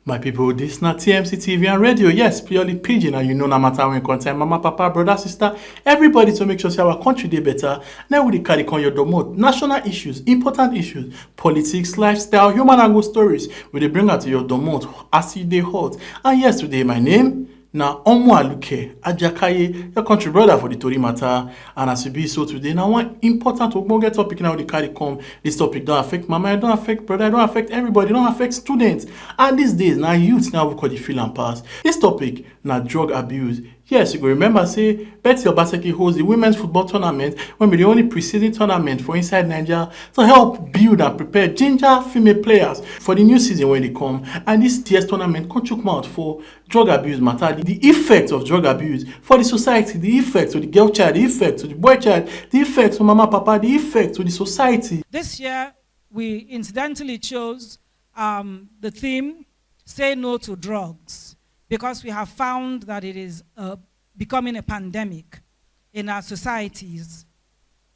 My people, this na TMC TV and radio. Yes, purely pidgin, and you know no matter when content mama, papa, brother, sister, everybody to make sure say our country dey better. Now we dey carry on your domot. National issues, important issues, politics, lifestyle, human angle stories. We dey bring out to your domot as e dey hot. And yes, today my name na Aluke Ajakaye, your country brother for the Tori matter. And as you be so today, now one important ogbonge topic now they carry come. This topic don't affect mama, it don't affect brother, it don't affect everybody, it don't affect students. And these days, now youth now we call the feel and pass. This topic now drug abuse. Yes, you go remember say Betty Obaseki hosts the women's football tournament when be the only preceding tournament for inside Naija to help build and prepare ginger female players for the new season when they come. And this year's tournament come chook mouth for drug abuse matter, the effects of drug abuse for the society, the effects to the girl child, the effects to the boy child, the effects to mama papa, the effects to the society. This year we incidentally chose the theme "Say No to Drugs," because we have found that it is becoming a pandemic in our societies,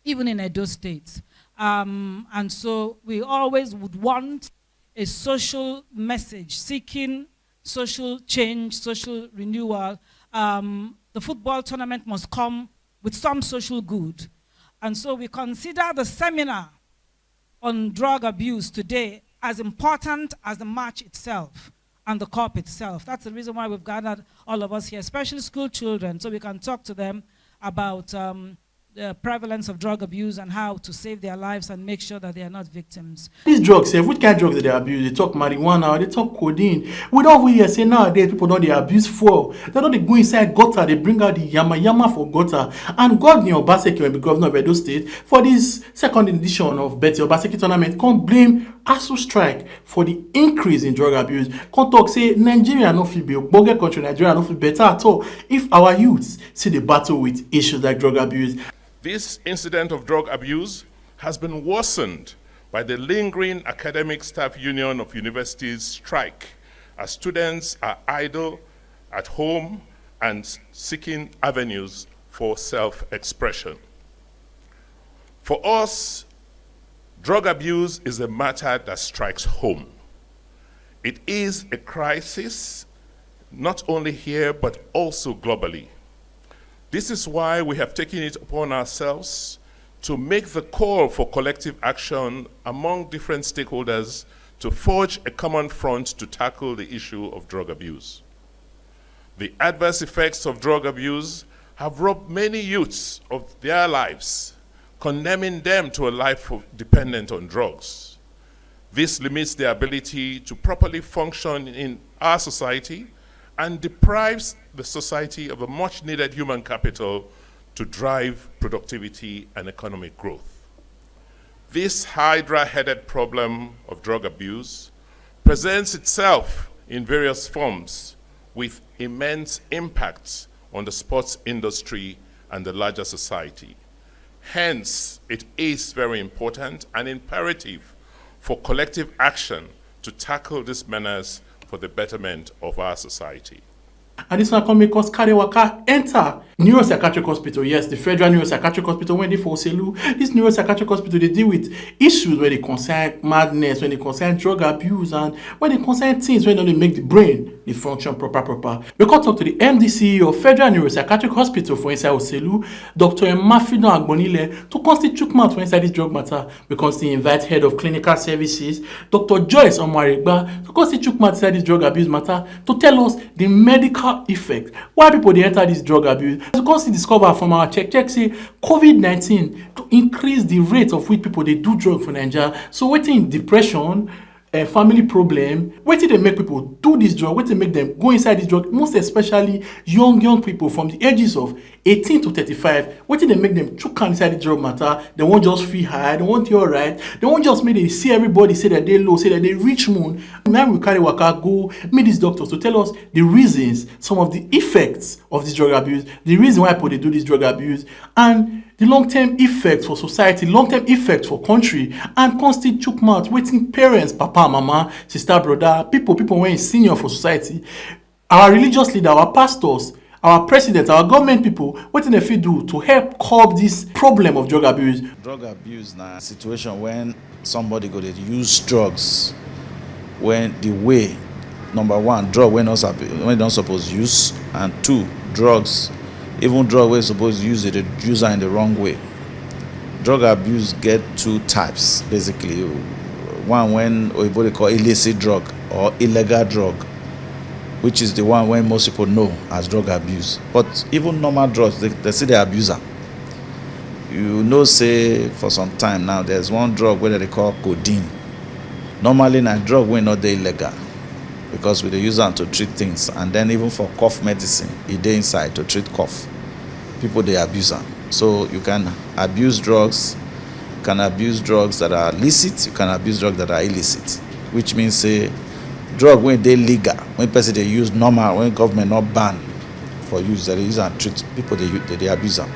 even in Edo State. And so we always would want a social message, seeking social change, social renewal. The football tournament must come with some social good. And so we consider the seminar on drug abuse today as important as the march itself and the COP itself. That's the reason why we've gathered all of us here, especially school children, so we can talk to them about the prevalence of drug abuse and how to save their lives and make sure that they are not victims. These drugs, which kind of drugs they abuse? They talk marijuana, they talk codeine. We don't hear say nowadays people don't they abuse fuel. They don't they go inside gutter, they bring out the yama for gutter. And God knew Obaseki when be governor of Edo State for this second edition of Betty Obaseki tournament can't blame ASU strike for the increase in drug abuse. Can't talk say Nigeria no feel be a bugger country, Nigeria no feel better at all if our youths see the battle with issues like drug abuse. This incident of drug abuse has been worsened by the lingering Academic Staff Union of Universities strike, as students are idle at home and seeking avenues for self-expression. For us, drug abuse is a matter that strikes home. It is a crisis, not only here, but also globally. This is why we have taken it upon ourselves to make the call for collective action among different stakeholders to forge a common front to tackle the issue of drug abuse. The adverse effects of drug abuse have robbed many youths of their lives, condemning them to a life dependent on drugs. This limits their ability to properly function in our society and deprives the society of a much-needed human capital to drive productivity and economic growth. This hydra-headed problem of drug abuse presents itself in various forms with immense impacts on the sports industry and the larger society. Hence, it is very important and imperative for collective action to tackle these menace for the betterment of our society. And this one can make us carry waka enter neuropsychiatric hospital. Yes, the federal neuropsychiatric hospital when they for Selu. This neuropsychiatric hospital they deal with issues where they concern madness, when they concern drug abuse, and when they concern things when they make the brain they function proper. We can talk to the MDCE of Federal Neuropsychiatric Hospital for inside Oselu, Dr. Mafido Agbonile, to constitute mouth for inside this drug matter. We constantly invite head of clinical services, Dr. Joyce Omarigba, to constitute mouth inside this drug abuse matter to tell us the medical effect why people they enter this drug abuse. As you can see discover from our check say COVID-19 to increase the rate of which people they do drug for Nigeria. So waiting depression, family problem, wetin dey make people do this drug, wetin make them go inside this drug, most especially young people from the ages of 18 to 35, wetin dey make them chook hand inside the drug matter. They won't just feel high, they won't feel alright, they won't just make they see everybody say that they low, say that they reach moon. Now we carry waka go meet these doctors to tell us the reasons, some of the effects of this drug abuse, the reason why people they do this drug abuse, and the long-term effects for society, long-term effects for country, and constant chook mouth waiting parents, papa, mama, sister, brother, people when senior for society, our religious leader, our pastors, our president, our government people, what they fit do to help curb this problem of drug abuse? Drug abuse na a situation when somebody go to use drugs when the way number one, drug when don't suppose use, and two, drugs, even drug wey suppose use it, they use am in the wrong way. Drug abuse get two types basically. One when oyibo dey call illicit drug or illegal drug, which is the one when most people know as drug abuse. But even normal drugs, they say they abuse am. You know, say for some time now, there's one drug wey they call codeine. Normally na drug wey not dey illegal, because we dey use am to treat things, and then even for cough medicine, e dey inside to treat cough. People dey abuse am. So you can abuse drugs. You can abuse drugs that are licit. You can abuse drugs that are illicit, which means say drug wey dey legal, when person dey use normal, when government not ban for use, they dey use am treat people, they abuse am.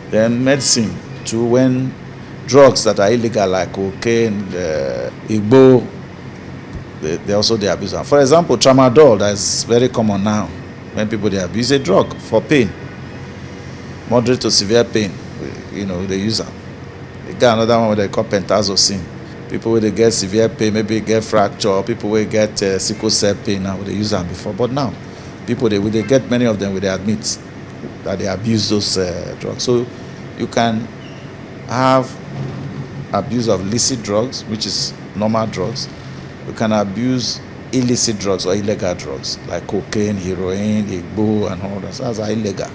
Then medicine too, when drugs that are illegal like cocaine, igbo, they also dey abuse am. For example, tramadol, that is very common now. When people dey abuse a drug for pain, moderate to severe pain, they use am. They got another one wey they call pentazocine. People wey dey get severe pain, maybe get fracture, people wey get sickle cell pain, now they use am before. But now, people they get many of them, they admit that they abuse those drugs. So you can have abuse of licit drugs, which is normal drugs. You can abuse illicit drugs or illegal drugs like cocaine, heroin, igbo, and all that. So that's illegal,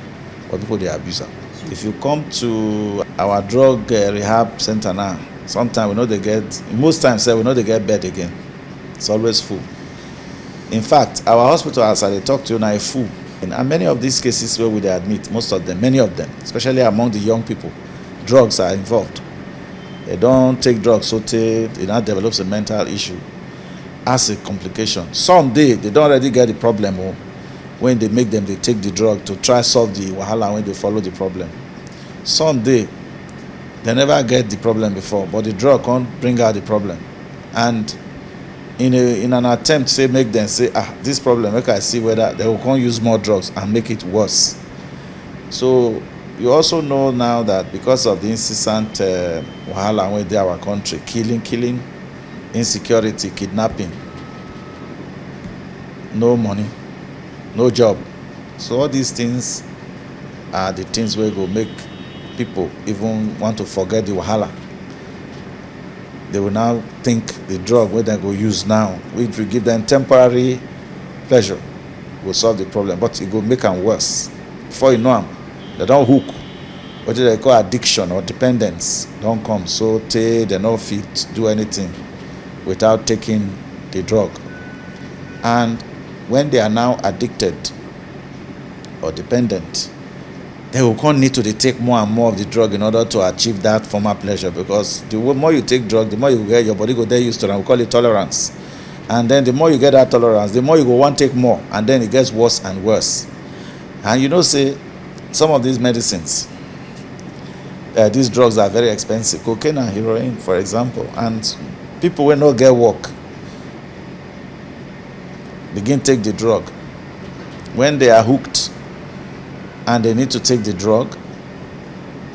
but people they abuse them. If you come to our drug rehab center now, sometimes most times we know they get bed again. It's always full. In fact, our hospital, as I talk to you now, is full. And many of these cases where we admit, most of them, many of them, especially among the young people, drugs are involved. They don't take drugs, so it now develops a mental issue as a complication. Someday they don't already get the problem, or when they make them, they take the drug to try solve the wahala when they follow the problem. Someday they never get the problem before, but the drug can't bring out the problem. And in an attempt to make them say, this problem, make I see whether they will come use more drugs and make it worse. So you also know now that because of the incessant wahala when they our country, killing, insecurity, kidnapping, no money, no job. So all these things are the things where go make people even want to forget the wahala. They will now think the drug where they go use now, which will give them temporary pleasure, will solve the problem, but it will make them worse. Before you know them, they don't hook. What they call addiction or dependence don't come. So they're not fit to do anything without taking the drug. And when they are now addicted or dependent, they will come need to take more and more of the drug in order to achieve that former pleasure, because the more you take drug, the more you get, your body go there used to it. We call it tolerance. And then the more you get that tolerance, the more you go want to take more, and then it gets worse and worse. And say some of these medicines, these drugs are very expensive. Cocaine and heroin, for example, and people will not get work begin take the drug. When they are hooked and they need to take the drug,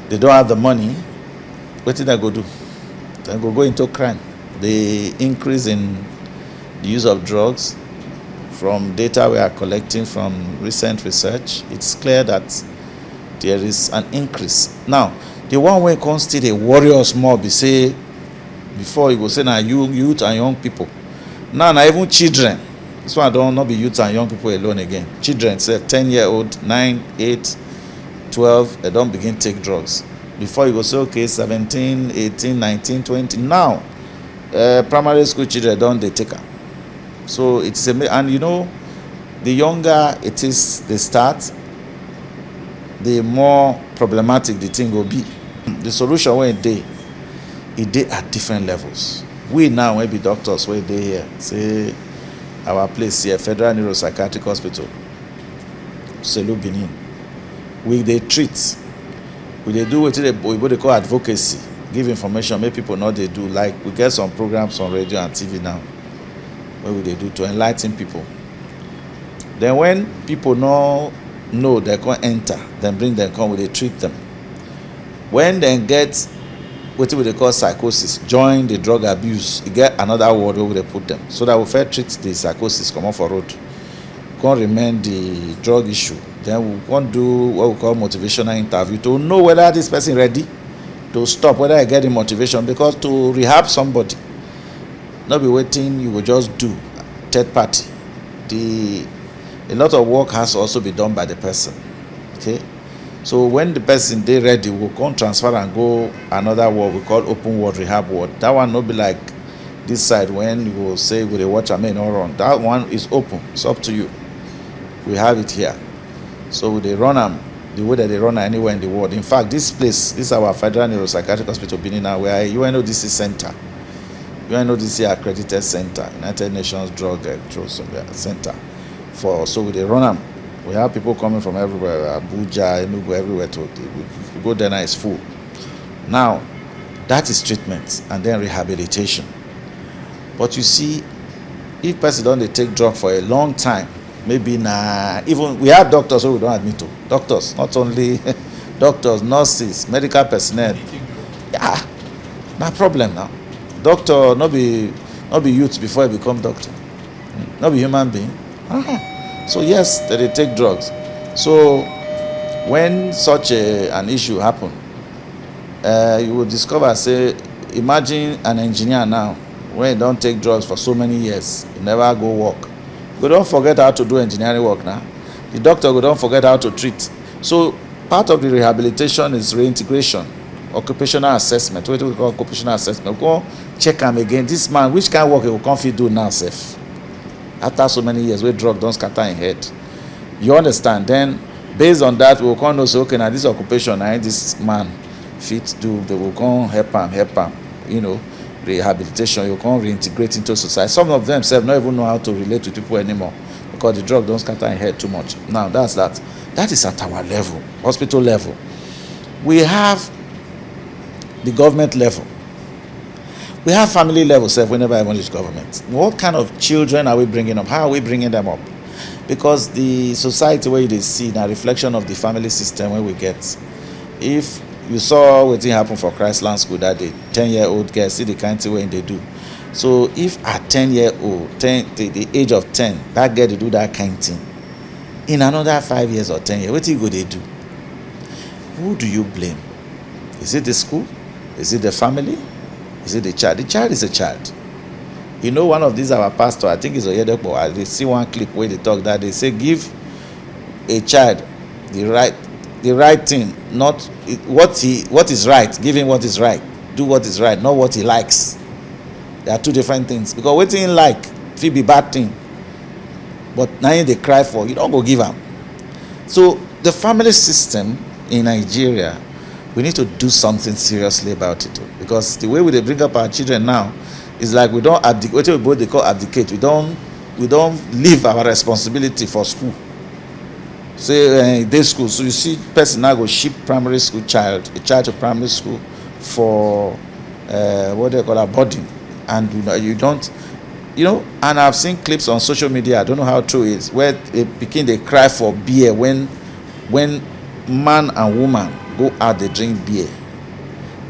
they don't have the money. What did they go do? They go into crime. The increase in the use of drugs, from data we are collecting from recent research, it's clear that there is an increase. Now, the one way constitute a warrior small, be say, before you go say now youth and young people. Now even children. This one don't not be youth and young people alone again. Children, say 10-year-old, 9, 8, 12, they don't begin to take drugs. Before you go say, okay, 17, 18, 19, 20. Now, primary school children don't they take them. So it's and the younger it is they start, the more problematic the thing will be. The solution when it dey at different levels. We now maybe doctors where they here say our place here, Federal Neuropsychiatric Hospital, Selu Benin. They treat. They do what they call advocacy, give information, make people know they do. Like we get some programs on radio and TV now, what will they do to enlighten people? Then when people know they can enter, then bring them come, they treat them. When they get what they call psychosis, join the drug abuse, you get another word where they put them, so that we first treat the psychosis, come off for road. can't remain the drug issue. Then we can't do what we call motivational interview to know whether this person ready to stop, whether I get the motivation, because to rehab somebody, not be waiting, you will just do third party. A lot of work has to also be done by the person. Okay, so when the person they ready, we can transfer and go another ward we call open ward rehab ward. That one not be like this side when you will say with a watch I may not run. That one is open. It's up to you. We have it here. So they run them the way that they run anywhere in the world. In fact, this place, this is our Federal Neuropsychiatric Hospital Benin now, where UNODC Center. UNODC accredited center, United Nations Drug Control Center. So they run them. We have people coming from everywhere, Abuja, Enugu, everywhere. We go there now, it's full. Now, that is treatment and then rehabilitation. But you see, if person don't take drug for a long time, maybe even we have doctors who we don't admit to. Doctors, not only doctors, nurses, medical personnel. Yeah, no problem now. Doctor, not be youth before he become doctor. Not be human being. So yes, they take drugs. So when such an issue happen, you will discover, say, imagine an engineer now, when he don't take drugs for so many years, he never go work. We don't forget how to do engineering work now. The doctor we don't forget how to treat. So part of the rehabilitation is reintegration, occupational assessment. What we call occupational assessment. We go check him again. This man, which kind of work he will come fit do now, safe? After so many years, where drug don't scatter in head. You understand? Then based on that, we will come and say, okay, now this occupation, this man fit do. They will come help him. You know, rehabilitation. You can reintegrate into society. Some of them not even know how to relate to people anymore because the drug don't scatter in head too much. Now that's that. That is at our level, hospital level. We have the government level. We have family level, we never even reach government. What kind of children are we bringing up? How are we bringing them up? Because the society where they see a reflection of the family system where we get. If you saw what happened for Christland School that day, 10-year-old girls, see the kind of way they do. So if at 10-year-old, the age of 10, that girl they do that kind of thing, in another 5 years or 10 years, what do they do? Who do you blame? Is it the school? Is it the family? Is it the child? The child is a child. You know, one of these our pastor, I think it's Oyedepo, I see one clip where they talk that they say give a child the right thing, not what is right. Give him what is right. Do what is right, not what he likes. There are two different things. Because what he like, if it be bad thing, but now they cry for, you don't go give them. So the family system in Nigeria, we need to do something seriously about it. Because the way we bring up our children now is like we don't abdicate. What they call abdicate. We don't leave our responsibility for school. Say day school. So you see, person now go ship primary school a child to primary school for what they call a boarding, and you don't, And I've seen clips on social media. I don't know how true it is, where they cry for beer when man and woman go out, they drink beer.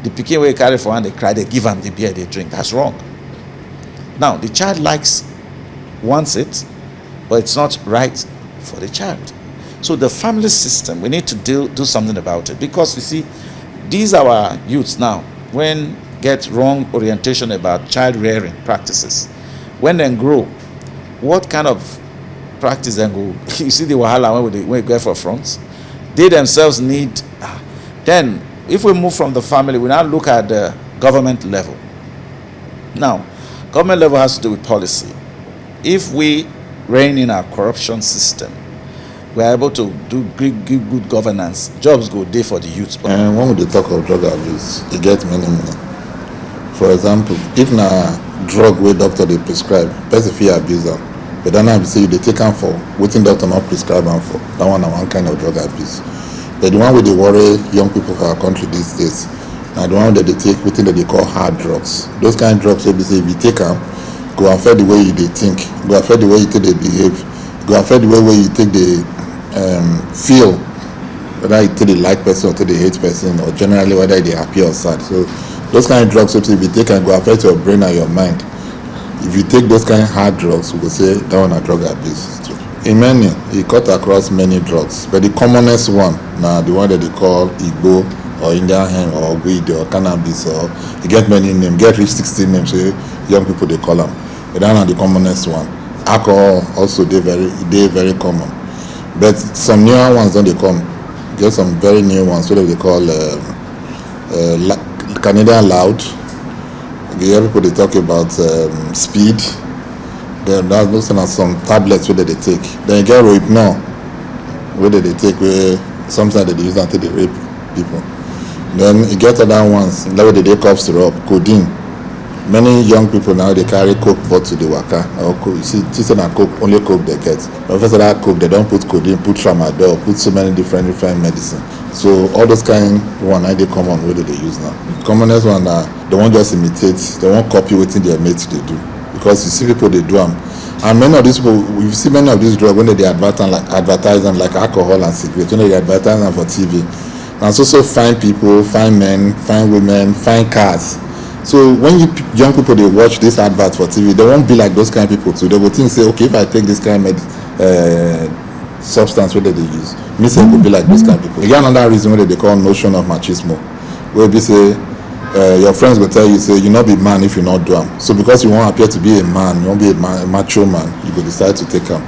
The pikin wey carry for hand, they cry, they give them the beer they drink. That's wrong. Now the child wants it, but it's not right for the child. So the family system, we need to do something about it, because you see, these are our youths now, when get wrong orientation about child rearing practices. When they grow, what kind of practice then go? You see the wahala when we go for fronts. They themselves need. Then, if we move from the family, we now look at the government level. Now, government level has to do with policy. If we rein in our corruption system, we are able to give good governance. Jobs go there for the youth. And when we talk of drug abuse, it gets many. For example, if na drug where doctor they prescribe, person fit abuse them. But then I say they take them for waiting doctor not prescribe them for. That one kind of drug abuse. But the one where they worry young people for our country these days, and the one that they take within that they call hard drugs. Those kind of drugs, if you take them, go affect the way they think, go affect the way you take they behave, go affect the way you take they feel, whether you take the like person or take the hate person, or generally whether they happy or sad. So those kind of drugs, if you take and go affect your brain and your mind. If you take those kind of hard drugs, we will say that one a drug abuse too. In many, he cut across many drugs, but the commonest one now the one that they call Igbo or Indian hemp or weed or cannabis, or you get many names, get reach 16 names, so young people they call them. But that are the commonest one. Alcohol also they very common, but some newer ones don't they come. Get some very new ones, so that they call Canadian loud. You hear people they talk about speed. Then those are some tablets where they take. Then you get Rohypnol, where they take, where sometimes they use until they rape people. Then you get other ones, like they cough syrup, codeine. Many young people now they carry coke bottle to the waka. Or coke, you see, this and coke, only coke they get. But first of that coke, they don't put codeine, put tramadol, put so many different medicine. So all those kind one they common where they use now. Commonest one they won't just imitate, they won't copy what their mates they do. Because you see people they do them, and many of these people, we see many of these drugs when they advertise them like alcohol and cigarettes, when they advertise them for TV. And it's also fine people, fine men, fine women, fine cars. So when young people they watch this advert for TV, they won't be like those kind of people too. They will think say, okay, if I take this kind of substance where they use, me say it could be like those kind of people. Again, another reason why they call notion of machismo, where they say. Your friends will tell you, say, you not be man if you not do them. So because you won't appear to be a man, you won't be a macho man, you will decide to take them.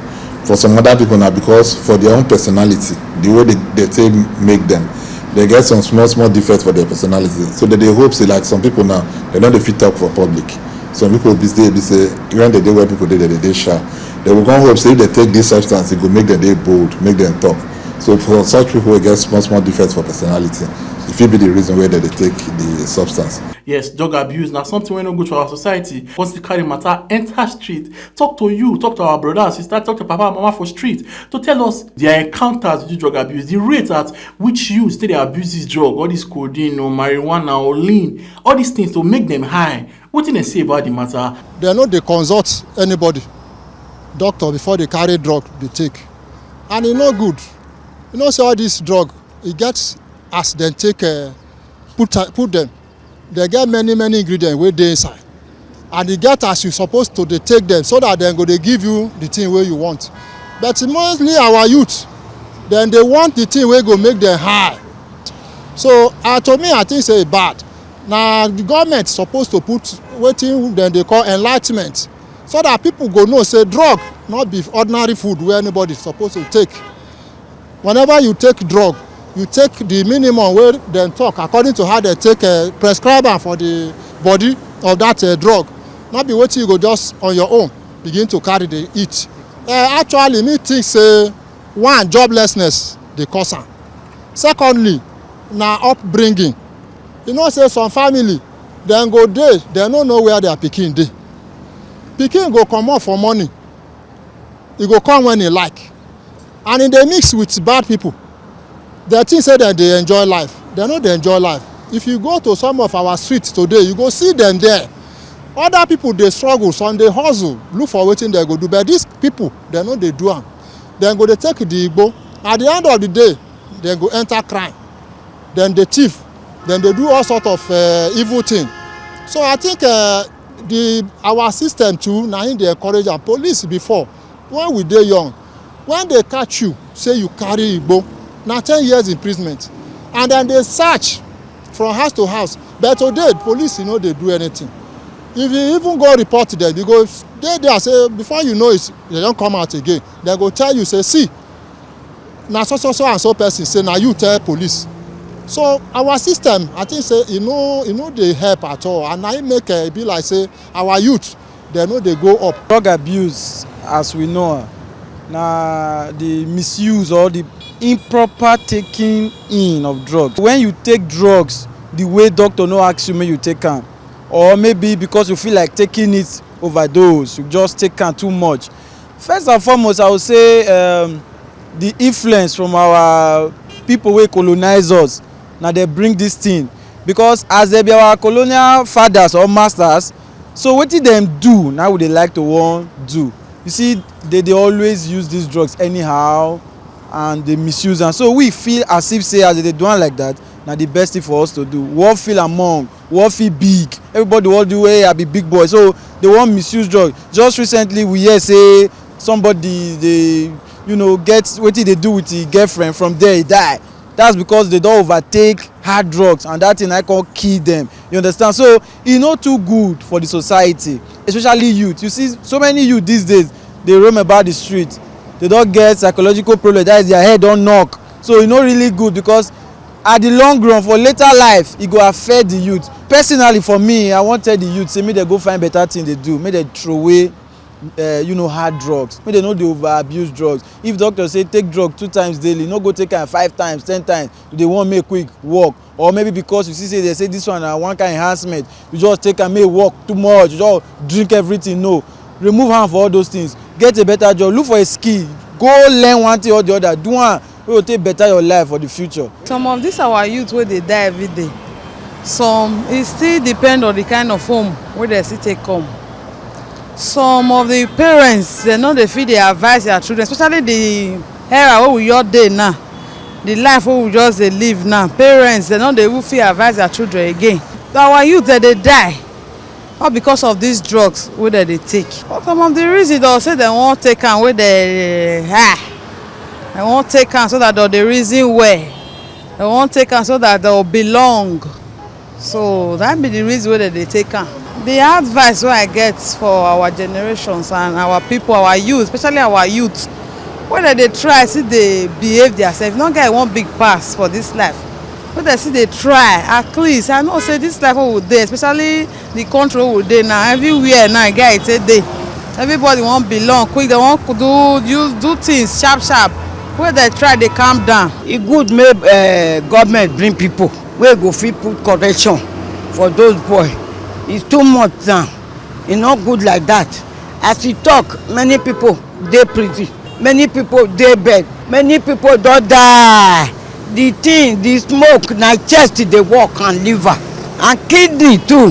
For some other people now, because for their own personality, the way they take make them, they get some small defects for their personality. So that they hope, say, like some people now, they don't fit talk for public. Some people be say, even the day where people they shy, they will go hope, say, if they take this substance, it will make them they bold, make them talk. So for such people, they get small defects for personality. It will be the reason why they take the substance. Yes, drug abuse now something we no good for our society. Once the carry matter, enter street, talk to you, talk to our brother and sister, talk to papa and mama for street to tell us their encounters with drug abuse, the rate at which you still they abuse this drug, all this codeine or marijuana or lean, all these things to make them high. What do they say about the matter? They know they consult anybody, doctor, before they carry drug they take, and it's not good. You know, say all this drug, it gets as they take put them, they get many ingredients where they inside, and they get as you supposed to they take them so that then go they give you the thing where you want. But mostly our youth, then they want the thing where go make them high. So to me I think say bad. Now the government supposed to put waiting then they call enlightenment, so that people go know say drug not be ordinary food where anybody supposed to take. Whenever you take drug, you take the minimum where they talk according to how they take prescriber for the body of that drug. Not be waiting you go just on your own begin to carry the eat. Actually me think say one, joblessness dey cause am. Secondly, na upbringing. You know say some family dem go dey, dem no know where their pikin dey. Pikin go comot for morning, e go come when e like, and e dey mix with bad people. They think say that they enjoy life. They no dey enjoy life. If you go to some of our streets today, you go see them there. Other people dey struggle, some dey hustle, look for wetin they go do. But these people, they no dey do am. Then go dey take the Igbo. At the end of the day, they go enter crime. Then they thief. Then they do all sort of evil thing. So I think our system too, now in they encourage our police before, when we dey young, when they catch you, say you carry Igbo, now 10 years imprisonment, and then they search from house to house. But today police you know they do anything. If you even go report to them, you go they there say before you know it they don't come out again. They go tell you say see now so and so person say now you tell police. So our system I think say you know they help at all, and now it make it be like say our youth they know they go up. Drug abuse as we know now the misuse or the improper taking in of drugs. When you take drugs the way doctor no ask you make you take am, or maybe because you feel like taking it overdose, you just take am too much. First and foremost I would say the influence from our people wey colonize us, now they bring this thing, because as they be our colonial fathers or masters, so wetin dem do now they like to want do. You see they always use these drugs anyhow and they misuse am. So we feel as if say as they do am like that, na the best thing for us to do. What feel among, what feel big, everybody want do hey I be big boy, so they want misuse drugs. Just recently we hear say somebody dey get wetin dey do with the girlfriend, from there e die. That's because they don overtake hard drugs, and that thing na come kill them. You understand? So e no too good for the society, especially youth. You see so many youth these days dey roam about the street, they don get psychological problem, that is their head don knock. So e no really good, because at the long run, for later life, e go affect the youth. Personally, for me, I wan tell the youth say make dem go find better thing dey do, make dem throw away hard drugs, make dem no dey over abuse drugs. If doctor say take drug 2 times daily, no go take am 5 times 10 times. You dey wan make quick work, or maybe because you see say they say this one na one kind enhancement, you just take am make work too much, you just drink everything. No, remove am for all those things. Get a better job, look for a skill, go learn one thing or the other, do am wey go take better your life for the future. Some of this our youth wey dey die every day, some e still depend on the kind of home wey dem still take come. Some of the parents, dem no dey fit dey advise their children, especially the era wey we just dey now, the life wey we just dey live now. Parents, dem no dey even fit advise their children again. Our youth dem dey die all because of these drugs wey dem dey take. But some of the reasons dem say dem wan take am, wey dem wan take am so that dem dey reason well, dem wan take am so that dem belong. So that be the reason wey dem dey take am. The advice wey I get for our generations and our people, our youth, especially our youth, wey dem dey try still dey behave themselves, no get one big pass for this life, wey dem still dey try. At least I know say this life wey we dey, especially the country wey we dey now, everywhere now e get it dey. Everybody wan belong quick, dem wan do things sharp sharp. Wey dem try dey calm down. E good make government bring people wey go fit put correction for those boys. It's too much now. E no good like that. As you talk, many people dey prison, many people dey bed, many people don die. The thing, the smoke, na chest dey work and liver and kidney too.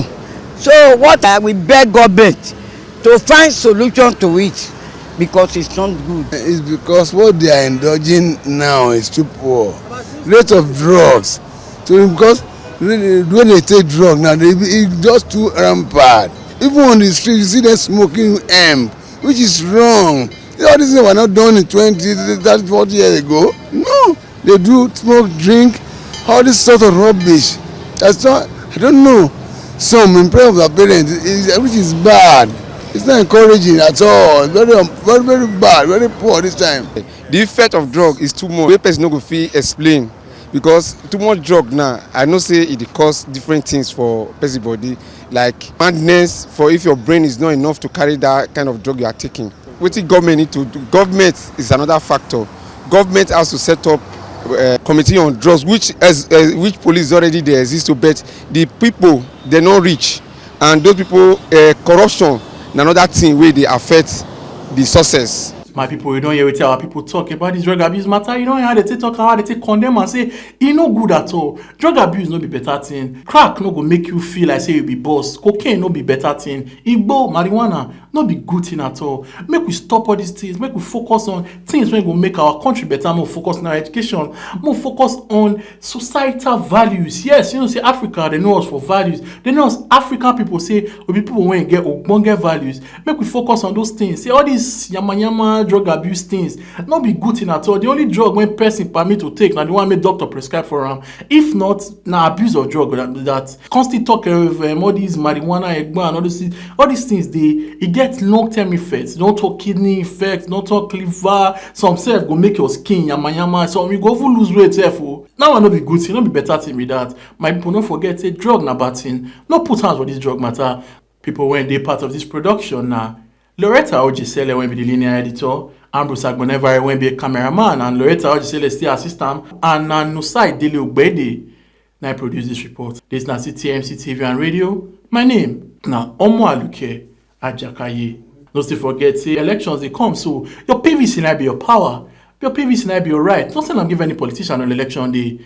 So what I will beg government to find solution to it, because it's not good. It's because what they are indulging now is too poor. Rate of drugs. So because when they take drugs now, it's just too rampant. Even on the street, you see them smoking hemp, which is wrong. All these things were not done in 20, 30, 40 years ago. No, they do smoke, drink, all this sort of rubbish. That's not, I don't know. Some in prayer of their parents, which is bad. It's not encouraging at all. Very, very, very bad, very poor this time. The effect of drug is too much. The person no go fit explain, because too much drug now, I know say it cause different things for person body, like madness. For if your brain is not enough to carry that kind of drug you are taking. What the government need to do? Government is another factor. Government has to set up a committee on drugs, which police already there exist to, but the people they not reach, and those people corruption. Another thing where they affect the success. My people, you don't hear what our people talk about this drug abuse matter. You don't hear how they talk, how they condemn and say it no good at all. Drug abuse no be better thing. Crack no go make you feel like say you be boss. Cocaine no be better thing. Igbo, marijuana no be good thing at all. Make we stop all these things. Make we focus on things when go make our country better. More focus on our education. More focus on societal values. Yes, you know, say Africa, they know us for values. They know us African people say we be people when get values. Make we focus on those things. Say all these yama drug abuse things not be good thing at all. The only drug when person permit to take now the one make doctor prescribe for him. If not, na abuse of drug that constant talk of all these marijuana, egba, and all these things it get long-term effects. Don't talk kidney effects, don't talk liver. Some self go make your skin yama. Some you go even lose weight. Therefore, now not be good thing, not be better thing with that. My people don't forget say drug na bad thing. No put hands for this drug matter. People when they part of this production now. Loretta Ogisele when be the linear editor, Ambrose Agbonevare when be a cameraman, and Loretta Ogisele still assistant, and Nusai Dele Ogbede. Now I produce this report. This is CTMC TV and radio. My name na Omo Aluke Ajakaye. Don't still forget, say elections they come, so your PVC might be your power, your PVC might be your right. Don't say I'm give any politician on election day.